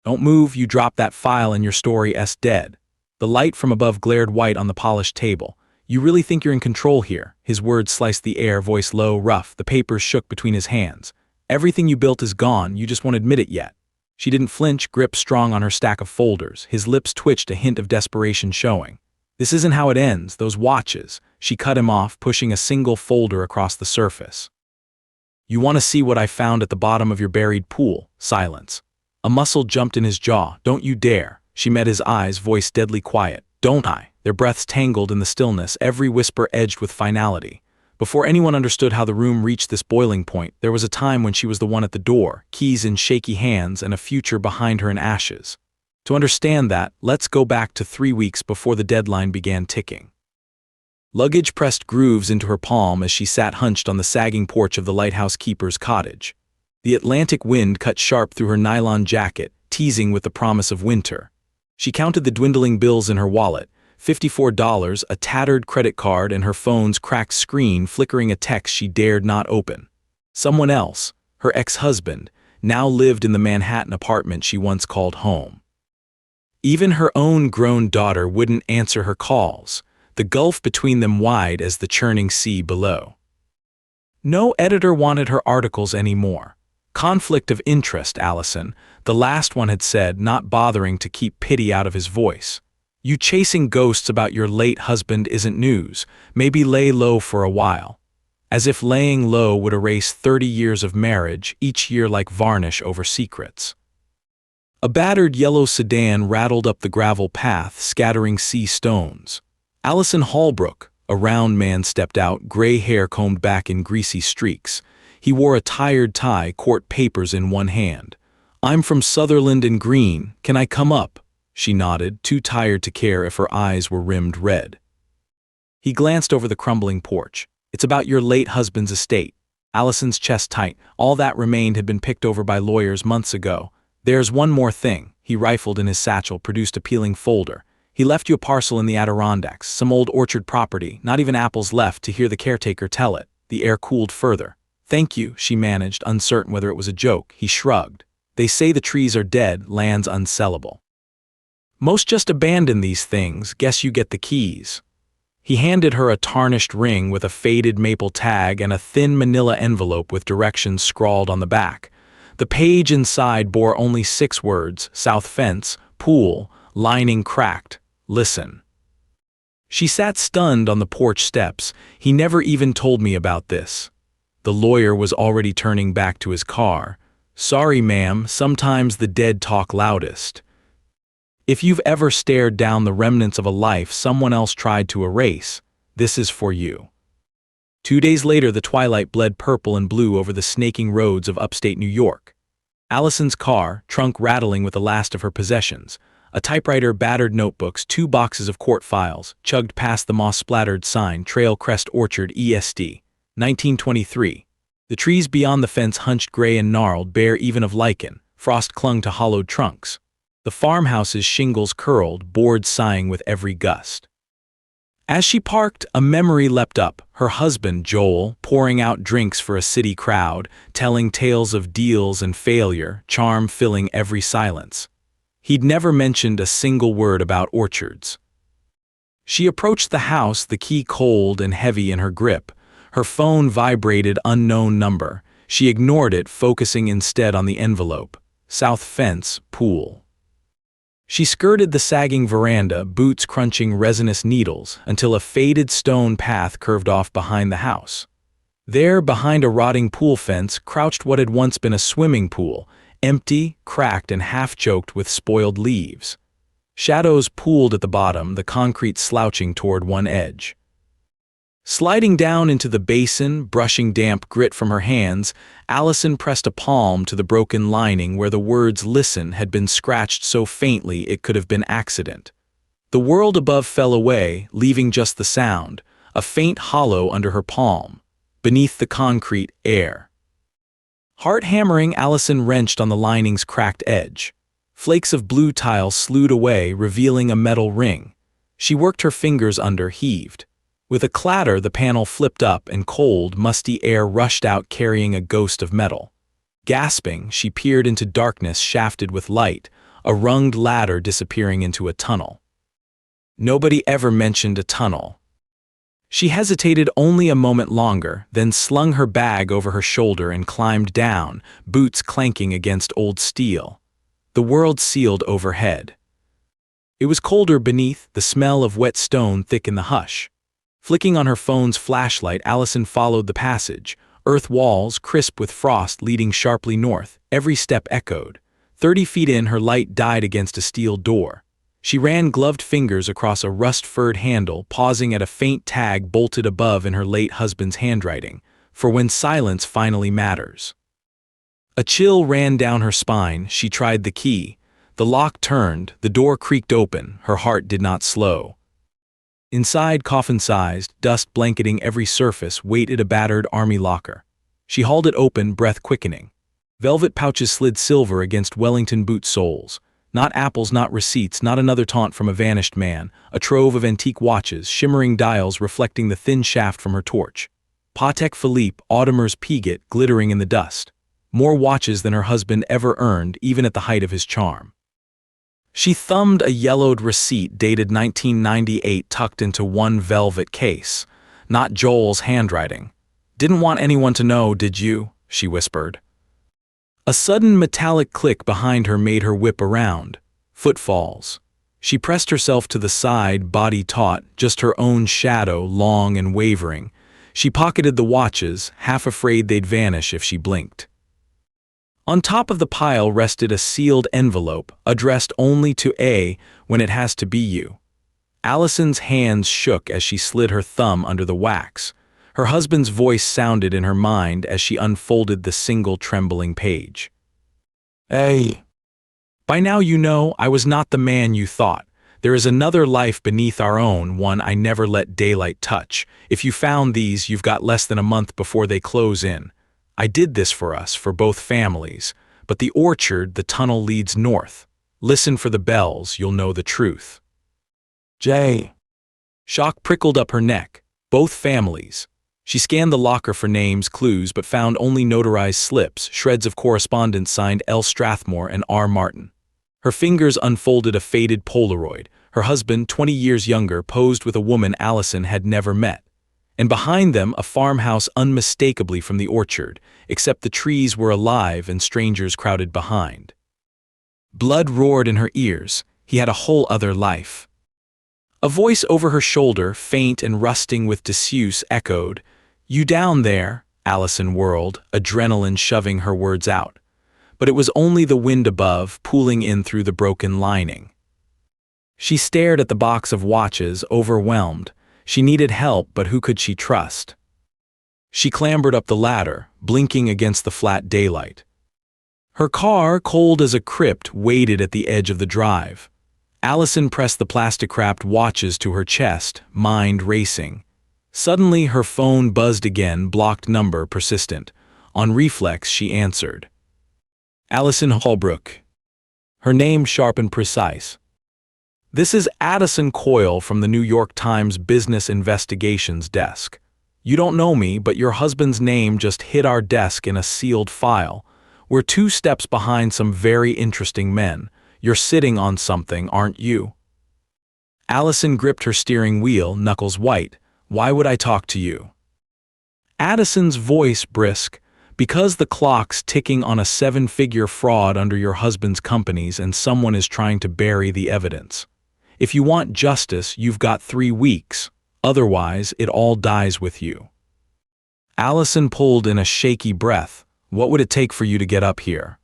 Don't move, you drop that file and your story's dead. The light from above glared white on the polished table. You really think you're in control here? His words sliced the air, voice low, rough. The papers shook between his hands. Everything you built is gone, you just won't admit it yet. She didn't flinch, grip strong on her stack of folders. His lips twitched, a hint of desperation showing. This isn't how it ends, those watches. She cut him off, pushing a single folder across the surface. You want to see what I found at the bottom of your buried pool? Silence. A muscle jumped in his jaw. Don't you dare. She met his eyes, voice deadly quiet. Don't I? Their breaths tangled in the stillness, every whisper edged with finality. Before anyone understood how the room reached this boiling point, there was a time when she was the one at the door, keys in shaky hands and a future behind her in ashes. To understand that, let's go back to 3 weeks before the deadline began ticking. Luggage pressed grooves into her palm as she sat hunched on the sagging porch of the lighthouse keeper's cottage. The Atlantic wind cut sharp through her nylon jacket, teasing with the promise of winter. She counted the dwindling bills in her wallet, $54, a tattered credit card, and her phone's cracked screen flickering a text she dared not open. Someone else, her ex-husband, now lived in the Manhattan apartment she once called home. Even her own grown daughter wouldn't answer her calls, the gulf between them wide as the churning sea below. No editor wanted her articles anymore. Conflict of interest, Allison, the last one had said, not bothering to keep pity out of his voice. You chasing ghosts about your late husband isn't news, maybe lay low for a while. As if laying low would erase 30 years of marriage, each year like varnish over secrets. A battered yellow sedan rattled up the gravel path, scattering sea stones. Allison Hallbrook, a round man, stepped out, gray hair combed back in greasy streaks. He wore a tired tie, court papers in one hand. I'm from Sutherland and Green, can I come up? She nodded, too tired to care if her eyes were rimmed red. He glanced over the crumbling porch. It's about your late husband's estate. Allison's chest tight. All that remained had been picked over by lawyers months ago. There's one more thing. He rifled in his satchel, produced a peeling folder. He left you a parcel in the Adirondacks, some old orchard property, not even apples left to hear the caretaker tell it. The air cooled further. Thank you, she managed, uncertain whether it was a joke. He shrugged. They say the trees are dead, land's unsellable. Most just abandon these things, guess you get the keys. He handed her a tarnished ring with a faded maple tag and a thin manila envelope with directions scrawled on the back. The page inside bore only 6 words: south fence, pool, lining cracked, listen. She sat stunned on the porch steps. He never even told me about this. The lawyer was already turning back to his car. Sorry, ma'am, sometimes the dead talk loudest. If you've ever stared down the remnants of a life someone else tried to erase, this is for you. 2 days later, the twilight bled purple and blue over the snaking roads of upstate New York. Allison's car, trunk rattling with the last of her possessions, a typewriter, battered notebooks, 2 boxes of court files, chugged past the moss-splattered sign, Trail Crest Orchard, ESD, 1923. The trees beyond the fence hunched gray and gnarled, bare even of lichen. Frost clung to hollowed trunks. The farmhouse's shingles curled, boards sighing with every gust. As she parked, a memory leapt up. Her husband, Joel, pouring out drinks for a city crowd, telling tales of deals and failure, charm filling every silence. He'd never mentioned a single word about orchards. She approached the house, the key cold and heavy in her grip. Her phone vibrated, unknown number. She ignored it, focusing instead on the envelope. South fence, pool. She skirted the sagging veranda, boots crunching resinous needles, until a faded stone path curved off behind the house. There, behind a rotting pool fence, crouched what had once been a swimming pool, empty, cracked, and half-choked with spoiled leaves. Shadows pooled at the bottom, the concrete slouching toward one edge. Sliding down into the basin, brushing damp grit from her hands, Allison pressed a palm to the broken lining where the words "listen" had been scratched so faintly it could have been accident. The world above fell away, leaving just the sound, a faint hollow under her palm. Beneath the concrete, air. Heart hammering, Allison wrenched on the lining's cracked edge. Flakes of blue tile slewed away, revealing a metal ring. She worked her fingers under, heaved. With a clatter, the panel flipped up and cold, musty air rushed out carrying a ghost of metal. Gasping, she peered into darkness shafted with light, a runged ladder disappearing into a tunnel. Nobody ever mentioned a tunnel. She hesitated only a moment longer, then slung her bag over her shoulder and climbed down, boots clanking against old steel. The world sealed overhead. It was colder beneath, the smell of wet stone thick in the hush. Flicking on her phone's flashlight, Allison followed the passage. Earth walls, crisp with frost, leading sharply north. Every step echoed. 30 feet in, her light died against a steel door. She ran gloved fingers across a rust-furred handle, pausing at a faint tag bolted above in her late husband's handwriting, for when silence finally matters. A chill ran down her spine. She tried the key. The lock turned, the door creaked open, her heart did not slow. Inside, coffin-sized, dust blanketing every surface, waited a battered army locker. She hauled it open, breath quickening. Velvet pouches slid silver against Wellington boot soles. Not apples, not receipts, not another taunt from a vanished man. A trove of antique watches, shimmering dials reflecting the thin shaft from her torch. Patek Philippe, Audemars Piguet, glittering in the dust. More watches than her husband ever earned, even at the height of his charm. She thumbed a yellowed receipt dated 1998 tucked into one velvet case. Not Joel's handwriting. "Didn't want anyone to know, did you?" she whispered. A sudden metallic click behind her made her whip around. Footfalls. She pressed herself to the side, body taut, just her own shadow, long and wavering. She pocketed the watches, half afraid they'd vanish if she blinked. On top of the pile rested a sealed envelope, addressed only to A when it has to be you. Allison's hands shook as she slid her thumb under the wax. Her husband's voice sounded in her mind as she unfolded the single trembling page. "Hey. By now you know I was not the man you thought. There is another life beneath our own, one I never let daylight touch. If you found these, you've got less than a month before they close in. I did this for us, for both families. But the orchard, the tunnel leads north. Listen for the bells, you'll know the truth." Jay. Shock prickled up her neck. Both families. She scanned the locker for names, clues, but found only notarized slips, shreds of correspondence signed L. Strathmore and R. Martin. Her fingers unfolded a faded Polaroid. Her husband, 20 years younger, posed with a woman Allison had never met. And behind them, a farmhouse unmistakably from the orchard, except the trees were alive and strangers crowded behind. Blood roared in her ears. He had a whole other life. A voice over her shoulder, faint and rusting with disuse, echoed, "You down there?" Allison whirled, adrenaline shoving her words out. But it was only the wind above, pooling in through the broken lining. She stared at the box of watches, overwhelmed. She needed help, but who could she trust? She clambered up the ladder, blinking against the flat daylight. Her car, cold as a crypt, waited at the edge of the drive. Allison pressed the plastic-wrapped watches to her chest, mind racing. Suddenly, her phone buzzed again, blocked number persistent. On reflex, she answered. Allison Holbrook. Her name sharp and precise. "This is Addison Coyle from the New York Times Business Investigations desk. You don't know me, but your husband's name just hit our desk in a sealed file. We're 2 steps behind some very interesting men. You're sitting on something, aren't you?" Allison gripped her steering wheel, knuckles white. "Why would I talk to you?" Addison's voice brisk. "Because the clock's ticking on a 7-figure fraud under your husband's companies and someone is trying to bury the evidence. If you want justice, you've got 3 weeks. Otherwise, it all dies with you." Allison pulled in a shaky breath. "What would it take for you to get up here?"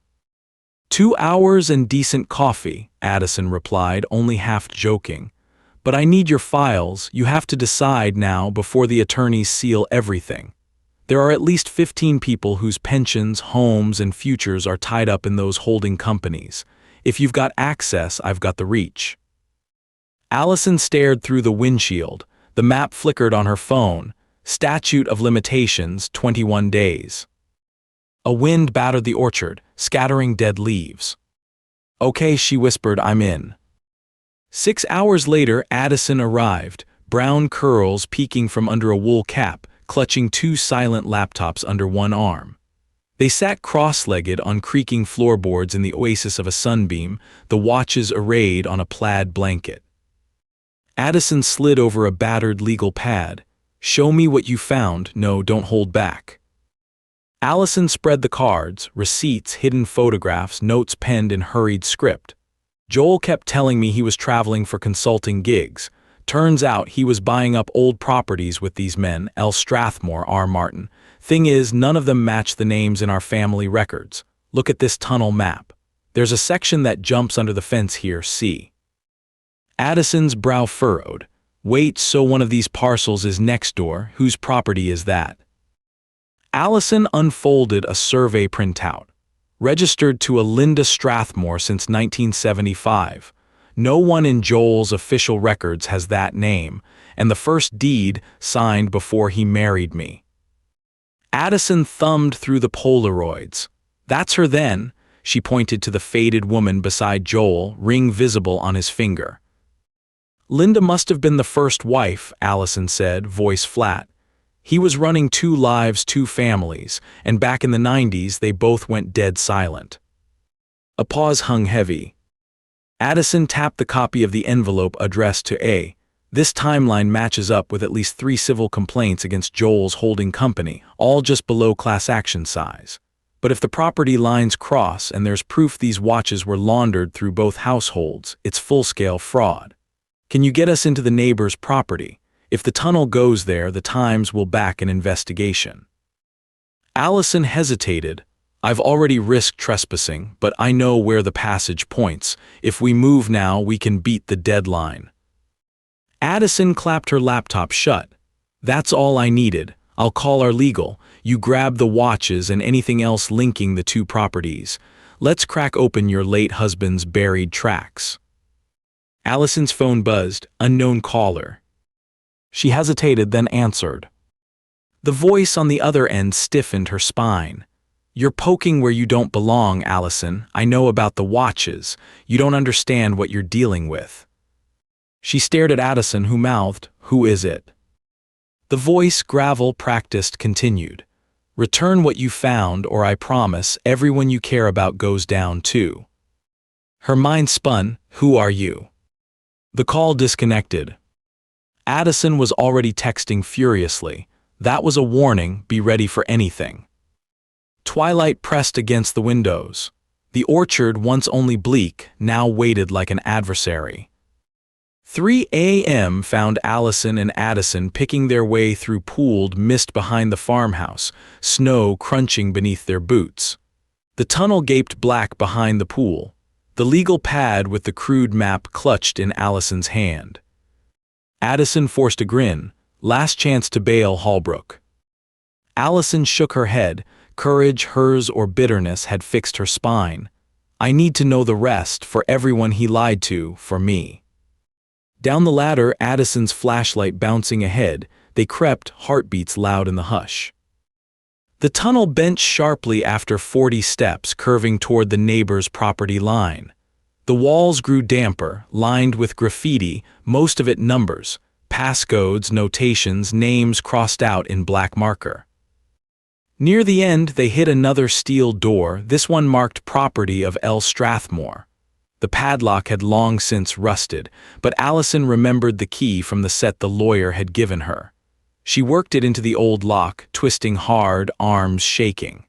2 hours and decent coffee, Addison replied, only half joking. "But I need your files. You have to decide now before the attorneys seal everything. There are at least 15 people whose pensions, homes, and futures are tied up in those holding companies. If you've got access, I've got the reach." Allison stared through the windshield. The map flickered on her phone. Statute of limitations, 21 days. A wind battered the orchard, scattering dead leaves. "Okay," she whispered, "I'm in." 6 hours later, Addison arrived, brown curls peeking from under a wool cap, clutching 2 silent laptops under one arm. They sat cross-legged on creaking floorboards in the oasis of a sunbeam, the watches arrayed on a plaid blanket. Addison slid over a battered legal pad. "Show me what you found, no, don't hold back." Allison spread the cards, receipts, hidden photographs, notes penned in hurried script. Joel kept telling me he was traveling for consulting gigs. Turns out he was buying up old properties with these men, L. Strathmore, R. Martin. Thing is, none of them match the names in our family records. Look at this tunnel map. There's a section that jumps under the fence here, see. Addison's brow furrowed. Wait, so one of these parcels is next door. Whose property is that? Allison unfolded a survey printout. Registered to a Linda Strathmore since 1975. No one in Joel's official records has that name, and the first deed signed before he married me. Addison thumbed through the Polaroids. That's her then. She pointed to the faded woman beside Joel, ring visible on his finger. Linda must have been the first wife, Allison said, voice flat. He was running 2 lives, 2 families, and back in the 90s they both went dead silent. A pause hung heavy. Addison tapped the copy of the envelope addressed to A. This timeline matches up with at least 3 civil complaints against Joel's holding company, all just below class action size. But if the property lines cross and there's proof these watches were laundered through both households, it's full-scale fraud. Can you get us into the neighbor's property? If the tunnel goes there, the Times will back an investigation. Allison hesitated. I've already risked trespassing, but I know where the passage points. If we move now, we can beat the deadline. Addison clapped her laptop shut. That's all I needed. I'll call our legal. You grab the watches and anything else linking the 2 properties. Let's crack open your late husband's buried tracks. Allison's phone buzzed, unknown caller. She hesitated, then answered. The voice on the other end stiffened her spine. You're poking where you don't belong, Allison. I know about the watches. You don't understand what you're dealing with. She stared at Addison, who mouthed, Who is it? The voice, gravel practiced, continued. Return what you found, or I promise everyone you care about goes down too. Her mind spun. Who are you? The call disconnected. Addison was already texting furiously. That was a warning, be ready for anything. Twilight pressed against the windows. The orchard, once only bleak, now waited like an adversary. 3 a.m. found Allison and Addison picking their way through pooled mist behind the farmhouse, snow crunching beneath their boots. The tunnel gaped black behind the pool, the legal pad with the crude map clutched in Allison's hand. Addison forced a grin. Last chance to bail Holbrook. Allison shook her head. Courage, hers or bitterness, had fixed her spine. I need to know the rest, for everyone he lied to, for me. Down the ladder, Addison's flashlight bouncing ahead, they crept, heartbeats loud in the hush. The tunnel bent sharply after 40 steps, curving toward the neighbor's property line. The walls grew damper, lined with graffiti, most of it numbers, passcodes, notations, names crossed out in black marker. Near the end, they hit another steel door, this one marked property of L. Strathmore. The padlock had long since rusted, but Allison remembered the key from the set the lawyer had given her. She worked it into the old lock, twisting hard, arms shaking.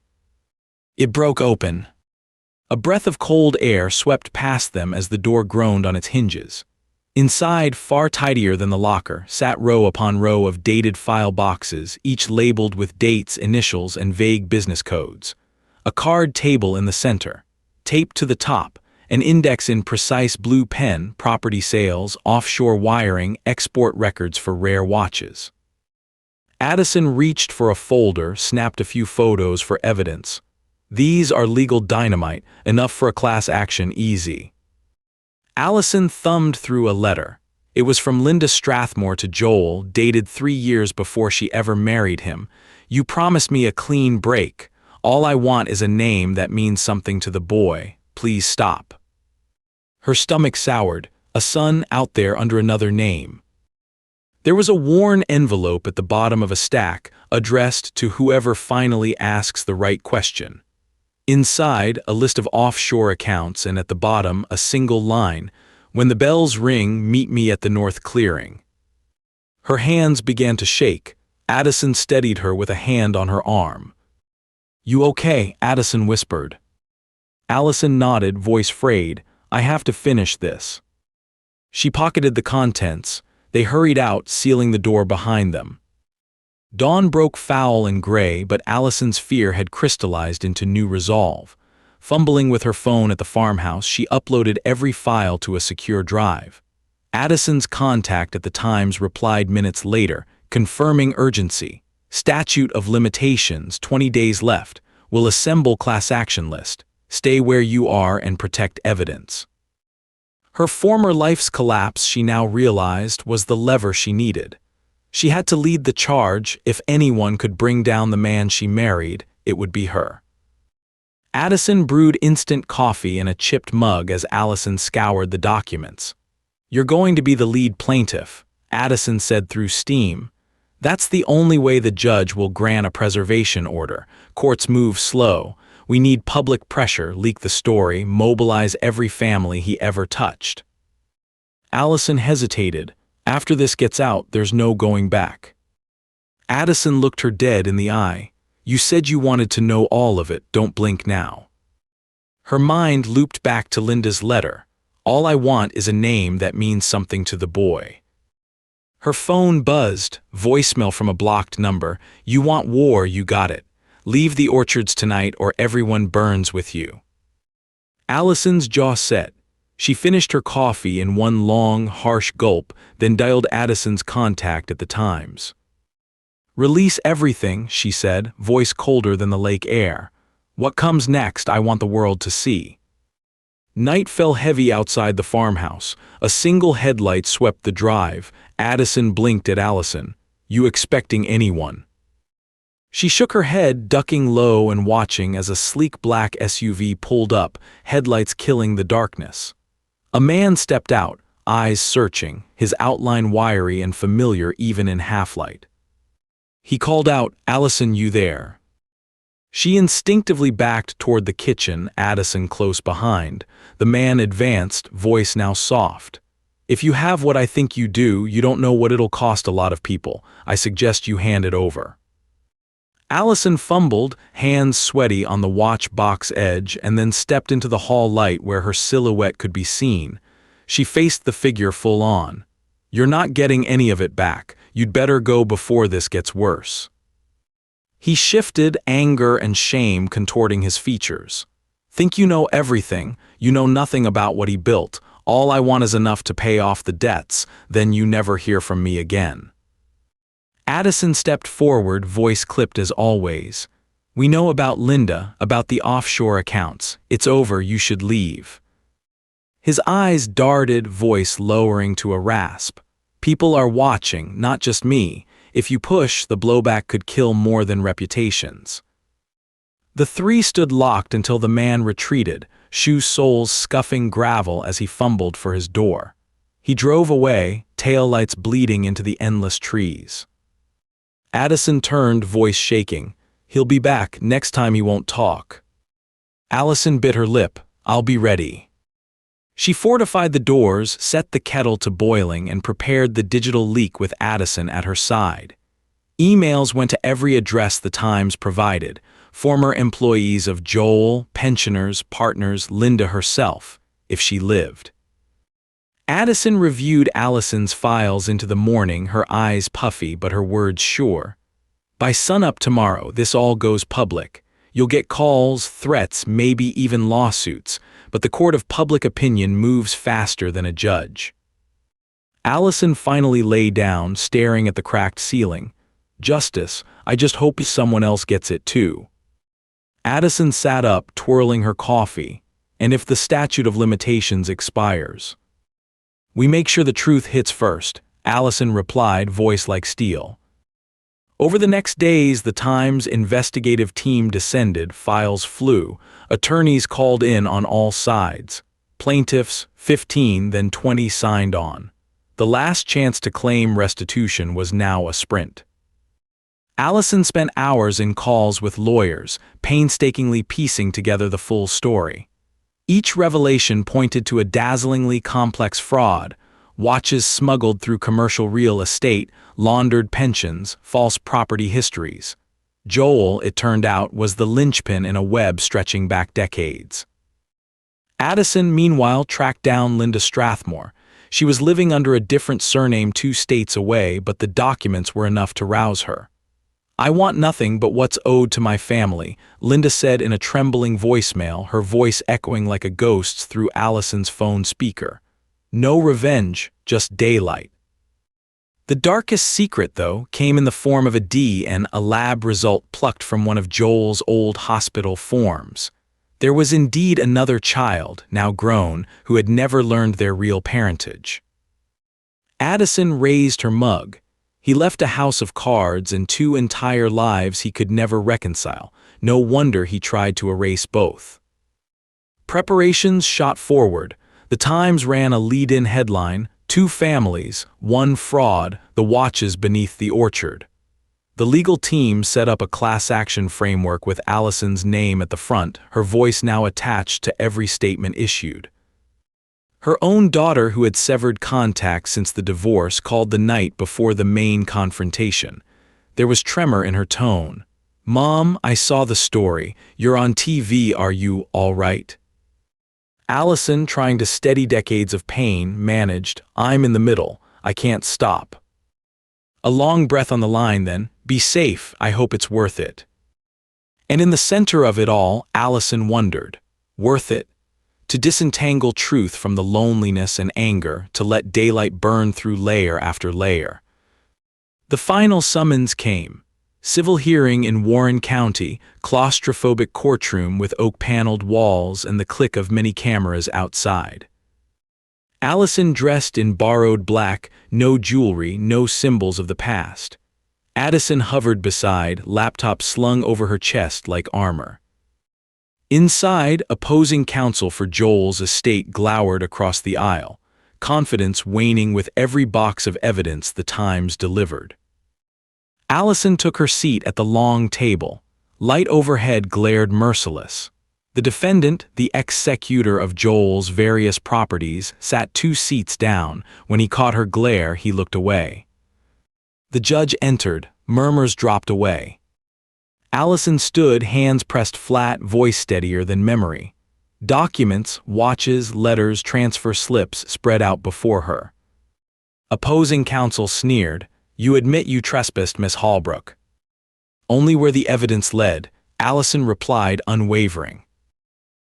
It broke open. A breath of cold air swept past them as the door groaned on its hinges. Inside, far tidier than the locker, sat row upon row of dated file boxes, each labeled with dates, initials, and vague business codes. A card table in the center. Taped to the top, an index in precise blue pen, property sales, offshore wiring, export records for rare watches. Addison reached for a folder, snapped a few photos for evidence. These are legal dynamite, enough for a class action easy. Allison thumbed through a letter. It was from Linda Strathmore to Joel, dated 3 years before she ever married him. You promised me a clean break. All I want is a name that means something to the boy. Please stop. Her stomach soured. A son out there under another name. There was a worn envelope at the bottom of a stack, addressed to whoever finally asks the right question. Inside, a list of offshore accounts, and at the bottom, a single line: "When the bells ring, meet me at the North Clearing." Her hands began to shake. Addison steadied her with a hand on her arm. "You okay?" Addison whispered. Allison nodded, voice frayed. "I have to finish this." She pocketed the contents. They hurried out, sealing the door behind them. Dawn broke foul and gray, but Allison's fear had crystallized into new resolve. Fumbling with her phone at the farmhouse, she uploaded every file to a secure drive. Addison's contact at the Times replied minutes later, confirming urgency. "Statute of limitations, 20 days left. Will assemble class action list. Stay where you are and protect evidence." Her former life's collapse, she now realized, was the lever she needed. She had to lead the charge. If anyone could bring down the man she married, it would be her. Addison brewed instant coffee in a chipped mug as Allison scoured the documents. "You're going to be the lead plaintiff," Addison said through steam. "That's the only way the judge will grant a preservation order. Courts move slow. We need public pressure, leak the story, mobilize every family he ever touched." Allison hesitated. "After this gets out, there's no going back." Addison looked her dead in the eye. "You said you wanted to know all of it, don't blink now." Her mind looped back to Linda's letter. "All I want is a name that means something to the boy." Her phone buzzed, voicemail from a blocked number. "You want war, you got it. Leave the orchards tonight or everyone burns with you." Allison's jaw set. She finished her coffee in one long, harsh gulp, then dialed Addison's contact at the Times. "Release everything," she said, voice colder than the lake air. "What comes next, I want the world to see." Night fell heavy outside the farmhouse. A single headlight swept the drive. Addison blinked at Allison. "You expecting anyone?" She shook her head, ducking low and watching as a sleek black SUV pulled up, headlights killing the darkness. A man stepped out, eyes searching, his outline wiry and familiar even in half-light. He called out, "Allison, you there?" She instinctively backed toward the kitchen, Addison close behind. The man advanced, voice now soft. "If you have what I think you do, you don't know what it'll cost a lot of people. I suggest you hand it over." Allison fumbled, hands sweaty on the watch box edge, and then stepped into the hall light where her silhouette could be seen. She faced the figure full on. "You're not getting any of it back. You'd better go before this gets worse." He shifted, anger and shame contorting his features. "Think you know everything. You know nothing about what he built. All I want is enough to pay off the debts, then you never hear from me again." Addison stepped forward, voice clipped as always. "We know about Linda, about the offshore accounts. It's over, you should leave." His eyes darted, voice lowering to a rasp. "People are watching, not just me. If you push, the blowback could kill more than reputations." The three stood locked until the man retreated, shoe soles scuffing gravel as he fumbled for his door. He drove away, taillights bleeding into the endless trees. Addison turned, voice shaking. "He'll be back. Next time he won't talk." Allison bit her lip. "I'll be ready." She fortified the doors, set the kettle to boiling, and prepared the digital leak with Addison at her side. Emails went to every address the Times provided, former employees of Joel, pensioners, partners, Linda herself, if she lived. Addison reviewed Allison's files into the morning, her eyes puffy but her words sure. "By sunup tomorrow, this all goes public. You'll get calls, threats, maybe even lawsuits, but the court of public opinion moves faster than a judge." Allison finally lay down, staring at the cracked ceiling. "Justice, I just hope someone else gets it too." Addison sat up, twirling her coffee. "And if the statute of limitations expires?" "We make sure the truth hits first," Allison replied, voice like steel. Over the next days, the Times investigative team descended, files flew, attorneys called in on all sides. Plaintiffs, 15, then 20 signed on. The last chance to claim restitution was now a sprint. Allison spent hours in calls with lawyers, painstakingly piecing together the full story. Each revelation pointed to a dazzlingly complex fraud: watches smuggled through commercial real estate, laundered pensions, false property histories. Joel, it turned out, was the linchpin in a web stretching back decades. Addison, meanwhile, tracked down Linda Strathmore. She was living under a different surname 2 states away, but the documents were enough to rouse her. "I want nothing but what's owed to my family," Linda said in a trembling voicemail, her voice echoing like a ghost's through Allison's phone speaker. No revenge, just daylight. The darkest secret, though, came in the form of a D and a lab result plucked from one of Joel's old hospital forms. There was indeed another child, now grown, who had never learned their real parentage. Addison raised her mug. He left a house of cards and 2 entire lives he could never reconcile. No wonder he tried to erase both. Preparations shot forward. The Times ran a lead-in headline: 2 families, 1 fraud, the watches beneath the orchard. The legal team set up a class action framework with Allison's name at the front, her voice now attached to every statement issued. Her own daughter, who had severed contact since the divorce, called the night before the main confrontation. There was tremor in her tone. "Mom, I saw the story. You're on TV, are you all right?" Allison, trying to steady decades of pain, managed, "I'm in the middle. I can't stop." A long breath on the line then, "Be safe, I hope it's worth it." And in the center of it all, Allison wondered, worth it? To disentangle truth from the loneliness and anger, to let daylight burn through layer after layer. The final summons came. Civil hearing in Warren County, claustrophobic courtroom with oak-paneled walls and the click of many cameras outside. Allison dressed in borrowed black, no jewelry, no symbols of the past. Addison hovered beside, laptop slung over her chest like armor. Inside, opposing counsel for Joel's estate glowered across the aisle, confidence waning with every box of evidence the Times delivered. Allison took her seat at the long table. Light overhead glared merciless. The defendant, the executor of Joel's various properties, sat 2 seats down. When he caught her glare, he looked away. The judge entered. Murmurs dropped away. Allison stood, hands pressed flat, voice steadier than memory. Documents, watches, letters, transfer slips spread out before her. Opposing counsel sneered. "You admit you trespassed, Miss Holbrook." "Only where the evidence led," Allison replied, unwavering.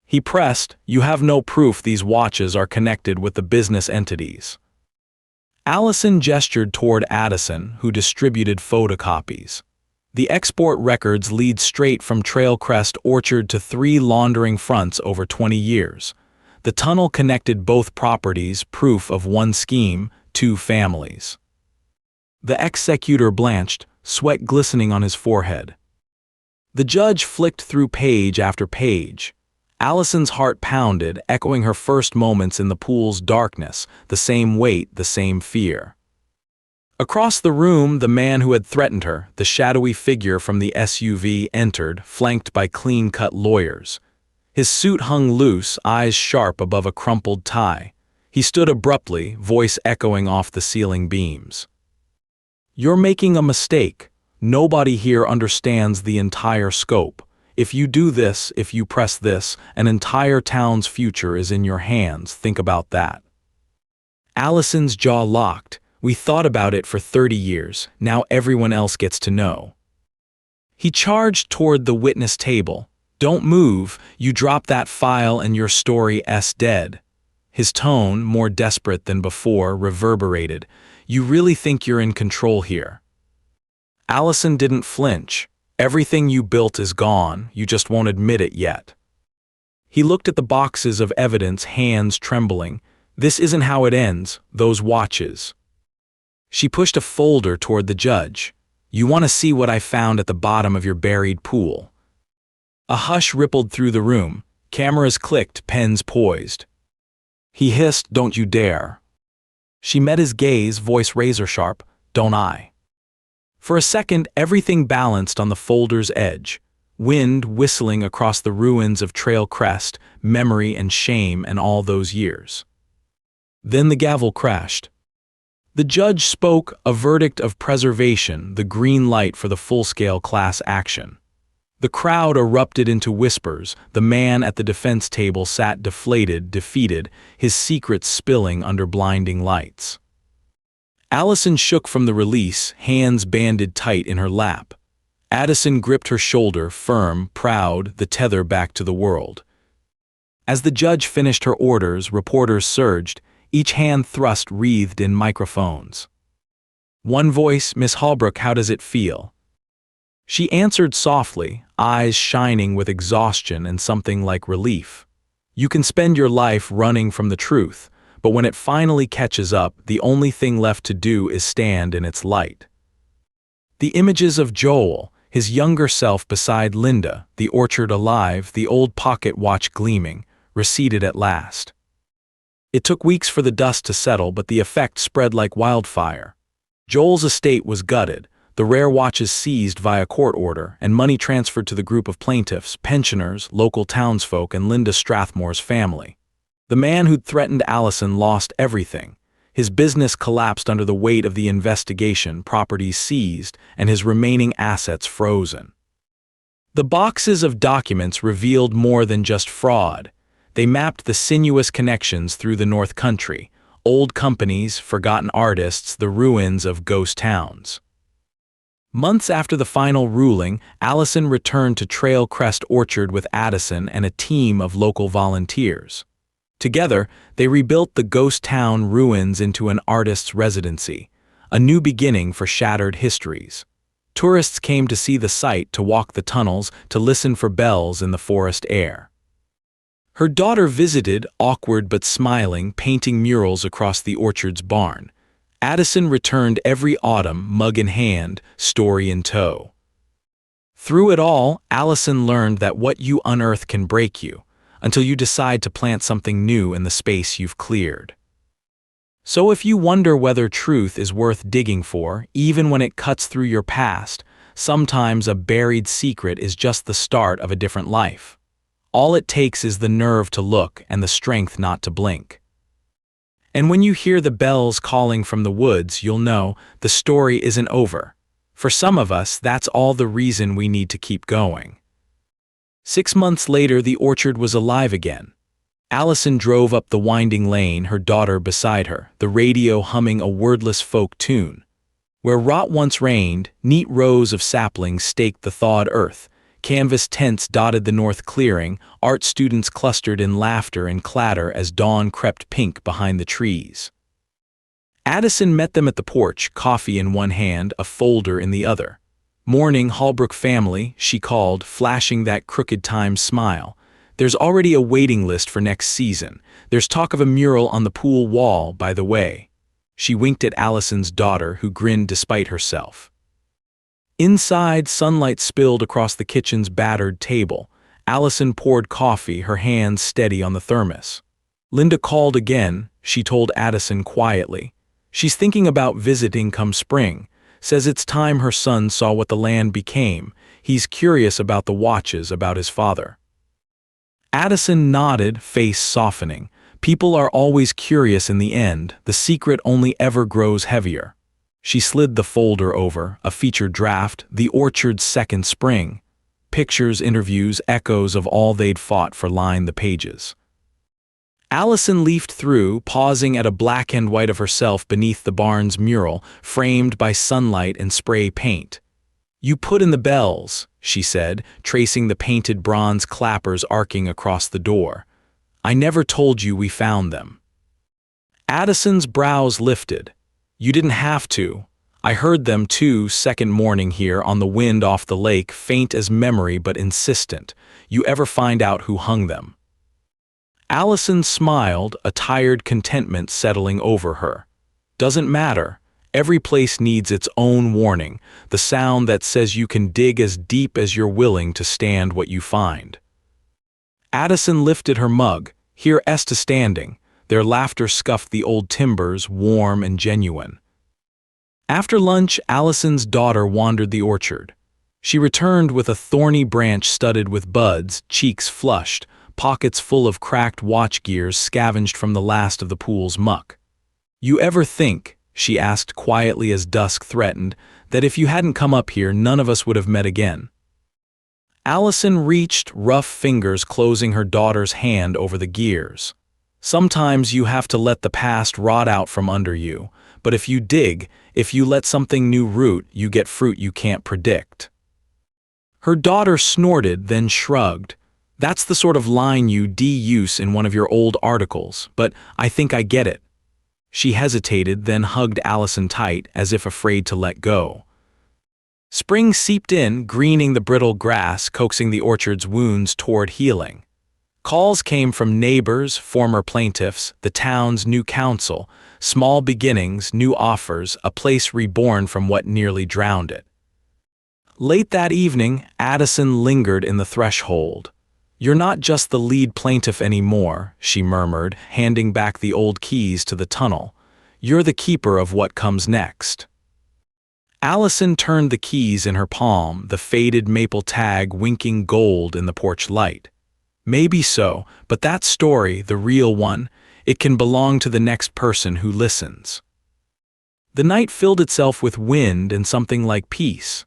He pressed, "You have no proof these watches are connected with the business entities." Allison gestured toward Addison, who distributed photocopies. The export records lead straight from Trailcrest Orchard to 3 laundering fronts over 20 years. The tunnel connected both properties, proof of one scheme, 2 families. The executor blanched, sweat glistening on his forehead. The judge flicked through page after page. Allison's heart pounded, echoing her first moments in the pool's darkness, the same weight, the same fear. Across the room, the man who had threatened her, the shadowy figure from the SUV, entered, flanked by clean-cut lawyers. His suit hung loose, eyes sharp above a crumpled tie. He stood abruptly, voice echoing off the ceiling beams. "You're making a mistake. Nobody here understands the entire scope. If you do this, if you press this, an entire town's future is in your hands. Think about that." Allison's jaw locked. "We thought about it for 30 years. Now everyone else gets to know." He charged toward the witness table. "Don't move. You drop that file and your story's dead." His tone, more desperate than before, reverberated. "You really think you're in control here?" Allison didn't flinch. "Everything you built is gone, you just won't admit it yet." He looked at the boxes of evidence, hands trembling. "This isn't how it ends, those watches." She pushed a folder toward the judge. "You want to see what I found at the bottom of your buried pool?" A hush rippled through the room. Cameras clicked, pens poised. He hissed, "Don't you dare." She met his gaze, voice razor-sharp. "Don't I?" For a second, everything balanced on the folder's edge. Wind whistling across the ruins of Trail Crest, memory and shame and all those years. Then the gavel crashed. The judge spoke, a verdict of preservation, the green light for the full-scale class action. The crowd erupted into whispers. The man at the defense table sat deflated, defeated, his secrets spilling under blinding lights. Allison shook from the release, hands banded tight in her lap. Addison gripped her shoulder, firm, proud, the tether back to the world. As the judge finished her orders, reporters surged, each hand thrust wreathed in microphones. One voice, "Miss Holbrook, how does it feel?" She answered softly, eyes shining with exhaustion and something like relief. "You can spend your life running from the truth, but when it finally catches up, the only thing left to do is stand in its light." The images of Joel, his younger self beside Linda, the orchard alive, the old pocket watch gleaming, receded at last. It took weeks for the dust to settle, but the effect spread like wildfire. Joel's estate was gutted, the rare watches seized via court order, and money transferred to the group of plaintiffs, pensioners, local townsfolk, and Linda Strathmore's family. The man who'd threatened Allison lost everything. His business collapsed under the weight of the investigation, properties seized, and his remaining assets frozen. The boxes of documents revealed more than just fraud. They mapped the sinuous connections through the North Country, old companies, forgotten artists, the ruins of ghost towns. Months after the final ruling, Allison returned to Trail Crest Orchard with Addison and a team of local volunteers. Together, they rebuilt the ghost town ruins into an artist's residency, a new beginning for shattered histories. Tourists came to see the site, to walk the tunnels, to listen for bells in the forest air. Her daughter visited, awkward but smiling, painting murals across the orchard's barn. Addison returned every autumn, mug in hand, story in tow. Through it all, Allison learned that what you unearth can break you, until you decide to plant something new in the space you've cleared. So if you wonder whether truth is worth digging for, even when it cuts through your past, sometimes a buried secret is just the start of a different life. All it takes is the nerve to look and the strength not to blink. And when you hear the bells calling from the woods, you'll know the story isn't over. For some of us, that's all the reason we need to keep going. 6 months later, the orchard was alive again. Allison drove up the winding lane, her daughter beside her, the radio humming a wordless folk tune. Where rot once reigned, neat rows of saplings staked the thawed earth. Canvas tents dotted the north clearing, art students clustered in laughter and clatter as dawn crept pink behind the trees. Addison met them at the porch, coffee in one hand, a folder in the other. "Morning, Holbrook family," she called, flashing that crooked time smile. "There's already a waiting list for next season. There's talk of a mural on the pool wall, by the way." She winked at Allison's daughter, who grinned despite herself. Inside, sunlight spilled across the kitchen's battered table. Allison poured coffee, her hands steady on the thermos. "Linda called again," she told Addison quietly. "She's thinking about visiting come spring. Says it's time her son saw what the land became. He's curious about the watches, about his father." Addison nodded, face softening. People are always curious in the end. The secret only ever grows heavier. She slid the folder over, a featured draft, the orchard's second spring. Pictures, interviews, echoes of all they'd fought for lined the pages. Allison leafed through, pausing at a black and white of herself beneath the barn's mural, framed by sunlight and spray paint. "You put in the bells," she said, tracing the painted bronze clappers arcing across the door. "I never told you we found them." Addison's brows lifted. "You didn't have to. I heard them too, second morning here on the wind off the lake, faint as memory but insistent. You ever find out who hung them?" Allison smiled, a tired contentment settling over her. "Doesn't matter. Every place needs its own warning, the sound that says you can dig as deep as you're willing to stand what you find." Addison lifted her mug, "Here to standing." Their laughter scuffed the old timbers, warm and genuine. After lunch, Allison's daughter wandered the orchard. She returned with a thorny branch studded with buds, cheeks flushed, pockets full of cracked watch gears scavenged from the last of the pool's muck. "You ever think," she asked quietly as dusk threatened, "that if you hadn't come up here, none of us would have met again?" Allison reached, rough fingers closing her daughter's hand over the gears. "Sometimes you have to let the past rot out from under you, but if you dig, if you let something new root, you get fruit you can't predict." Her daughter snorted, then shrugged. "That's the sort of line you de-use in one of your old articles, but I think I get it." She hesitated, then hugged Allison tight, as if afraid to let go. Spring seeped in, greening the brittle grass, coaxing the orchard's wounds toward healing. Calls came from neighbors, former plaintiffs, the town's new council, small beginnings, new offers, a place reborn from what nearly drowned it. Late that evening, Addison lingered in the threshold. "You're not just the lead plaintiff anymore," she murmured, handing back the old keys to the tunnel. "You're the keeper of what comes next." Allison turned the keys in her palm, the faded maple tag winking gold in the porch light. "Maybe so, but that story, the real one, it can belong to the next person who listens." The night filled itself with wind and something like peace.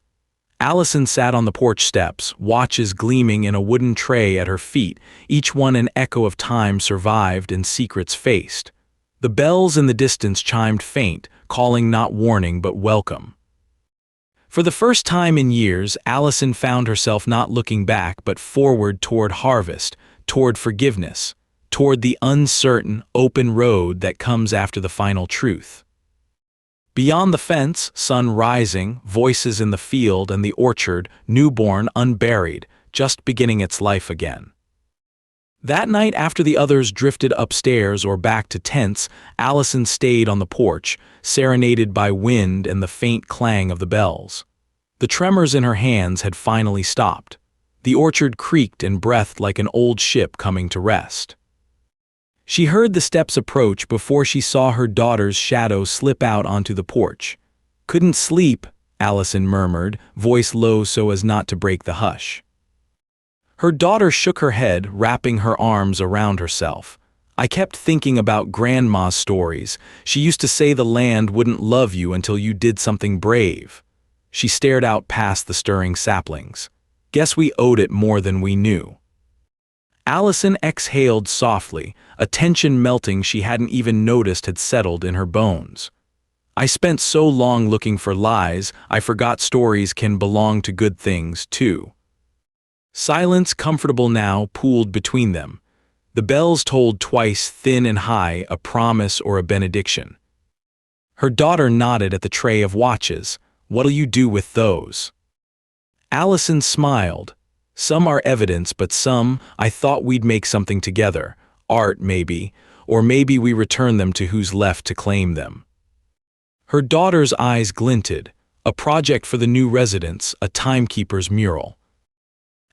Allison sat on the porch steps, watches gleaming in a wooden tray at her feet, each one an echo of time survived and secrets faced. The bells in the distance chimed faint, calling not warning but welcome. For the first time in years, Allison found herself not looking back but forward toward harvest, toward forgiveness, toward the uncertain, open road that comes after the final truth. Beyond the fence, sun rising, voices in the field and the orchard, newborn, unburied, just beginning its life again. That night, after the others drifted upstairs or back to tents, Allison stayed on the porch, serenaded by wind and the faint clang of the bells. The tremors in her hands had finally stopped. The orchard creaked and breathed like an old ship coming to rest. She heard the steps approach before she saw her daughter's shadow slip out onto the porch. "Couldn't sleep," Allison murmured, voice low so as not to break the hush. Her daughter shook her head, wrapping her arms around herself. "I kept thinking about Grandma's stories. She used to say the land wouldn't love you until you did something brave." She stared out past the stirring saplings. "Guess we owed it more than we knew." Allison exhaled softly, a tension melting she hadn't even noticed had settled in her bones. "I spent so long looking for lies, I forgot stories can belong to good things, too." Silence, comfortable now, pooled between them. The bells tolled twice, thin and high, a promise or a benediction. Her daughter nodded at the tray of watches. "What'll you do with those?" Allison smiled. "Some are evidence, but some, I thought we'd make something together. Art, maybe, or maybe we return them to who's left to claim them." Her daughter's eyes glinted. "A project for the new residents, a timekeeper's mural."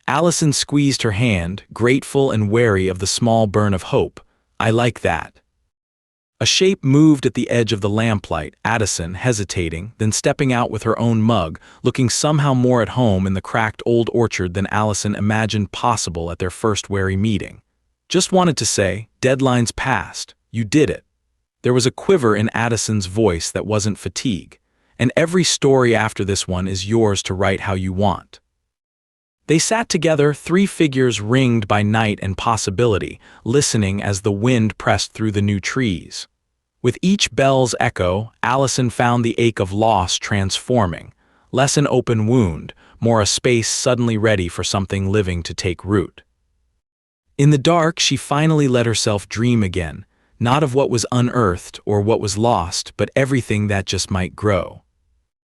Allison squeezed her hand, grateful and wary of the small burn of hope. "I like that." A shape moved at the edge of the lamplight, Addison hesitating, then stepping out with her own mug, looking somehow more at home in the cracked old orchard than Allison imagined possible at their first wary meeting. "Just wanted to say, deadline's passed. You did it." There was a quiver in Addison's voice that wasn't fatigue. "And every story after this one is yours to write how you want." They sat together, three figures ringed by night and possibility, listening as the wind pressed through the new trees. With each bell's echo, Allison found the ache of loss transforming, less an open wound, more a space suddenly ready for something living to take root. In the dark, she finally let herself dream again, not of what was unearthed or what was lost, but everything that just might grow.